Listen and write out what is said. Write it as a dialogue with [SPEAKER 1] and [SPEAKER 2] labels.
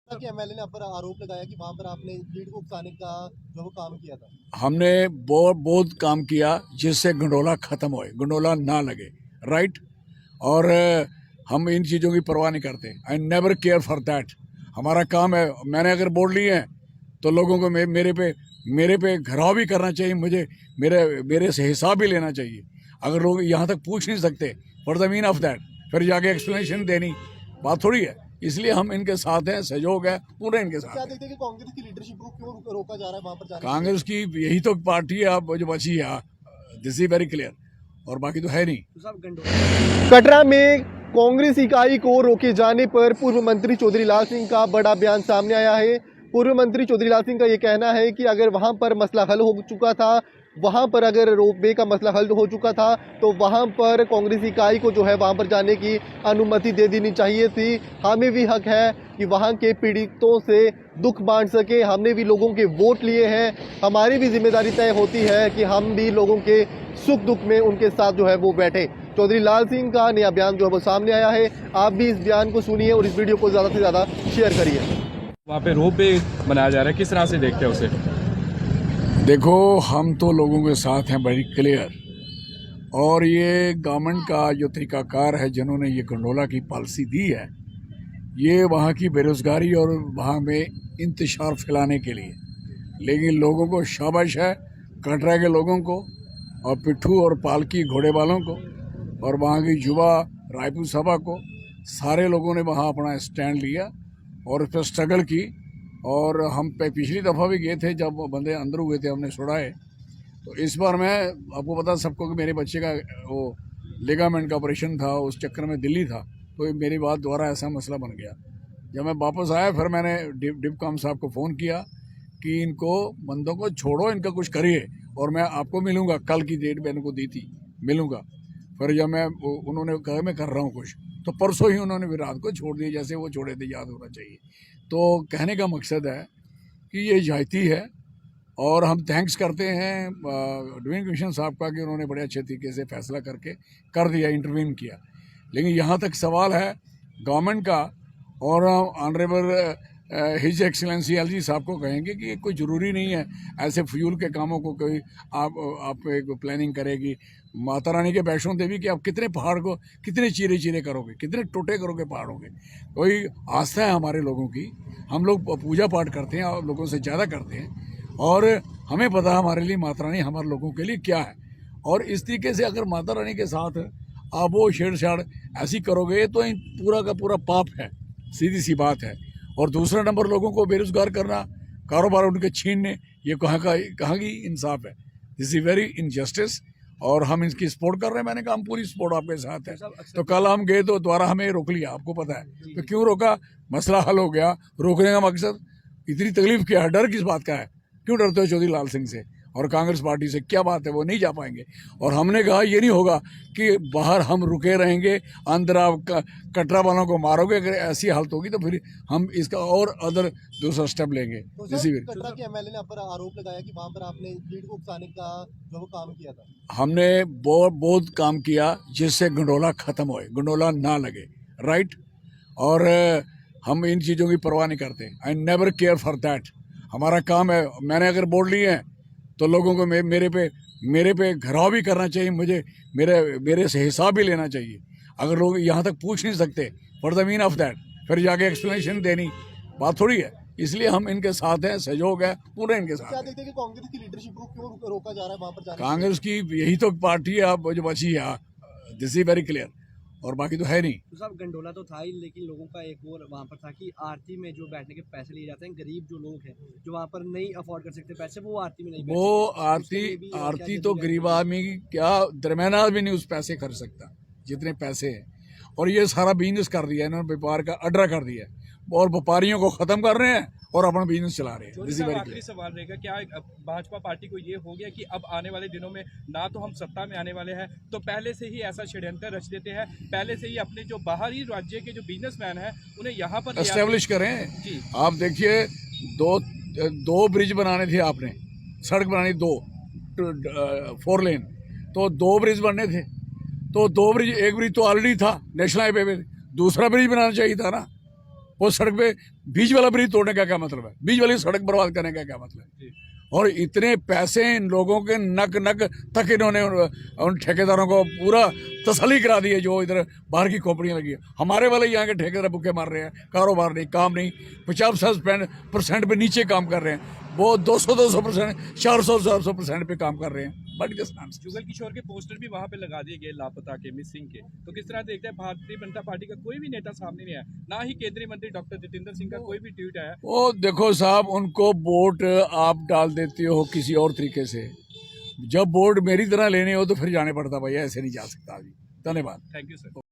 [SPEAKER 1] कि एमएलए ने आप पर आरोप लगाया कि वहां पर आपने भीड़ को उकसाने का जो वो काम किया था।
[SPEAKER 2] हमने बहुत बहुत काम किया जिससे गंडोला खत्म होए, गंडोला ना लगे, राइट। और हम इन चीज़ों की परवाह नहीं करते। I never care for that. हमारा काम है, मैंने अगर बोल ली है तो लोगों को मेरे पे घराव भी करना चाहिए, मुझे मेरे से हिसाब भी लेना चाहिए। अगर लोग यहाँ तक पूछ नहीं सकते for the mean of that, फिर जाके एक्सप्लेनेशन देनी बात थोड़ी है। इसलिए हम इनके साथ हैं, सहयोग है पूरे इनके
[SPEAKER 1] क्या
[SPEAKER 2] साथ।
[SPEAKER 1] देखते हैं कि कांग्रेस की लीडरशिप को क्यों रोका जा रहा है वहां पर जाने से?
[SPEAKER 2] कांग्रेस की यही तो पार्टी है अब जो बची है, दिस इज वेरी क्लियर, और बाकी तो है नहीं।
[SPEAKER 1] कटरा में कांग्रेस इकाई को रोके जाने पर पूर्व मंत्री चौधरी लाल सिंह का बड़ा बयान सामने आया है। पूर्व मंत्री चौधरी लाल सिंह का यह कहना है कि अगर वहां पर मसला हल हो चुका था, वहां पर अगर रोपवे का मसला हल हो चुका था, तो वहां पर कांग्रेस इकाई को जो है वहां पर जाने की अनुमति दे देनी चाहिए थी। हमें भी हक है कि वहां के पीड़ितों से दुख बांट सके। हमने भी लोगों के वोट लिए हैं, हमारी भी जिम्मेदारी तय होती है कि हम भी लोगों के सुख दुख में उनके साथ जो है वो बैठे। चौधरी लाल सिंह का नया बयान जो है वो सामने आया है। आप भी इस बयान को सुनिए और इस वीडियो को ज़्यादा से ज़्यादा शेयर करिए।
[SPEAKER 3] वहाँ पे रोप वे बनाया जा रहा है, किस तरह से देखते हैं उसे?
[SPEAKER 2] देखो, हम तो लोगों के साथ हैं, बड़ी क्लियर। और ये गवर्नमेंट का जो तरीकाकार है, जिन्होंने ये गंडोला की पॉलिसी दी है, ये वहाँ की बेरोजगारी और वहाँ में इंतशार फैलाने के लिए। लेकिन लोगों को शाबाश है, कटरा के लोगों को और पिट्ठू और पालकी घोड़े वालों को और वहाँ की युवा रायपुर सभा को, सारे लोगों ने वहाँ अपना स्टैंड लिया और उस पर स्ट्रगल की। और हम पे पिछली दफ़ा भी गए थे, जब वो बंदे अंदर हुए थे हमने छुड़ाए। तो इस बार मैं आपको पता सबको कि मेरे बच्चे का वो लिगामेंट का ऑपरेशन था, उस चक्कर में दिल्ली था, तो मेरी बात द्वारा ऐसा मसला बन गया। जब मैं वापस आया फिर मैंने डिपकॉम साहब को फ़ोन किया कि इनको बंदों को छोड़ो, इनका कुछ करिए और मैं आपको मिलूँगा। कल की डेट मैंने को दी थी, मिलूँगा। फिर जब उन्होंने कहा मैं कर रहा हूँ कुछ, तो परसों ही उन्होंने भी रात को छोड़ दिया, जैसे वो छोड़े थे, याद होना चाहिए। तो कहने का मकसद है कि ये जायती है और हम थैंक्स करते हैं डिवीजन कमिश्नर साहब का कि उन्होंने बड़े अच्छे तरीके से फैसला करके कर दिया, इंटरवीन किया। लेकिन यहाँ तक सवाल है गवर्नमेंट का, और ऑनरेबल हिज एक्सीलेंसी एलजी साहब को कहेंगे कि कोई ज़रूरी नहीं है ऐसे फ्यूल के कामों को कोई आप एक प्लानिंग करेगी माता रानी के वैष्णो देवी कि आप कितने पहाड़ को कितने चीरे चीरे करोगे, कितने टोटे करोगे पहाड़ों के। कोई आस्था है हमारे लोगों की, हम लोग पूजा पाठ करते हैं और लोगों से ज़्यादा करते हैं, और हमें पता है हमारे लिए माता रानी हमारे लोगों के लिए क्या है। और इस तरीके से अगर माता रानी के साथ आप वो छेड़छाड़ ऐसी करोगे तो पूरा का पूरा पाप है, सीधी सी बात है। और दूसरा नंबर, लोगों को बेरोजगार करना, कारोबार उनके छीनने, ये कहाँ की इंसाफ है? दिस इज वेरी इनजस्टिस और हम इसकी सपोर्ट कर रहे हैं। मैंने कहा हम पूरी सपोर्ट आपके साथ है। तो कल हम गए तो दोबारा हमें रोक लिया, आपको पता है तो क्यों रोका? मसला हल हो गया। रोकने का मकसद, इतनी तकलीफ क्या है, डर किस बात का है? क्यों डरते हो चौधरी लाल सिंह से और कांग्रेस पार्टी से? क्या बात है, वो नहीं जा पाएंगे। और हमने कहा ये नहीं होगा कि बाहर हम रुके रहेंगे, अंदर आप कटरा वालों को मारोगे। अगर ऐसी हालत होगी तो फिर हम इसका और अदर दूसरा स्टेप लेंगे।
[SPEAKER 1] तो कटरा के एमएलए ने आप पर आरोप लगाया कि वहां पर आपने भीड़ को उकसाने का जो वो काम किया था।
[SPEAKER 2] हमने बहुत बहुत काम किया जिससे गंडोला खत्म होए, गंडोला ना लगे, राइट। और हम इन चीज़ों की परवाह नहीं करते। I never care for that. हमारा काम है, मैंने अगर बोल ली है तो लोगों को मेरे पे घराव भी करना चाहिए, मुझे मेरे से हिसाब भी लेना चाहिए। अगर लोग यहाँ तक पूछ नहीं सकते for the mean of that, फिर जाके एक्सप्लेनेशन देनी बात थोड़ी है। इसलिए हम इनके साथ हैं, सहयोग है पूरे इनके साथ।
[SPEAKER 1] क्या देखते हैं कि कांग्रेस की लीडरशिप को क्यों रोका जा रहा है वहां पर जाने से?
[SPEAKER 2] कांग्रेस की यही तो पार्टी है अब जो बची है, दिस इज वेरी क्लियर, और बाकी तो है नहीं।
[SPEAKER 4] तो साहब गंडोला तो था ही, लेकिन लोगों का एक और वहाँ पर था कि आरती में जो बैठने के पैसे लिए जाते हैं, गरीब जो लोग हैं जो वहाँ पर नहीं अफोर्ड कर सकते पैसे, वो आरती में नहीं बैठ
[SPEAKER 2] वो
[SPEAKER 4] सकते।
[SPEAKER 2] आरती तो गरीब आदमी की क्या, दरमियाना आदमी नहीं उस पैसे खर्च सकता जितने पैसे हैं। और ये सारा बिजनेस कर दिया इन्होंने, व्यापार का अड्डा कर दिया और व्यापारियों को खत्म कर रहे हैं और अपना बिजनेस चला रहे हैं।
[SPEAKER 3] आखिरी सवाल रहेगा, क्या भाजपा पार्टी को ये हो गया कि अब आने वाले दिनों में ना तो हम सत्ता में आने वाले हैं, तो पहले से ही ऐसा षड्यंत्र रच देते हैं, पहले से ही अपने जो बाहरी राज्य के जो बिजनेसमैन हैं उन्हें यहाँ पर
[SPEAKER 2] एस्टेब्लिश करें
[SPEAKER 3] जी।
[SPEAKER 2] आप देखिए, दो ब्रिज बनाने थे आपने, सड़क बनानी 4 लेन, तो 2 ब्रिज बनने थे। तो 2 ब्रिज, एक ब्रिज तो ऑलरेडी था नेशनल हाईवे पे, दूसरा ब्रिज बनाना चाहिए था ना। वो सड़क पे बीच वाला ब्रिज तोड़ने का क्या मतलब है? बीच वाली सड़क बर्बाद करने का क्या मतलब है? और इतने पैसे इन लोगों के नक नक तक इन्होंने उन ठेकेदारों को पूरा तसल्ली करा दी है जो इधर बाहर की कंपनियां लगी है। हमारे वाले यहाँ के ठेकेदार भूखे मार रहे हैं, कारोबार नहीं, काम नहीं, 50% पे नीचे काम कर रहे हैं, वो 200% 400% पे काम कर रहे हैं। बट
[SPEAKER 3] जुगल किशोर के पोस्टर भी वहां पे लगा दिए गए लापता के, मिसिंग के, तो किस तरह देखते हैं? भारतीय जनता पार्टी का कोई भी नेता सामने नहीं आया, ना ही केंद्रीय मंत्री डॉक्टर जितेंद्र सिंह का कोई भी ट्वीट आया।
[SPEAKER 2] वो देखो साहब, उनको वोट आप डाल देते हो किसी और तरीके से, जब वोट मेरी तरह लेने हो तो फिर जाने पड़ता, भैया ऐसे नहीं जा सकता। अभी धन्यवाद।
[SPEAKER 3] Thank you sir.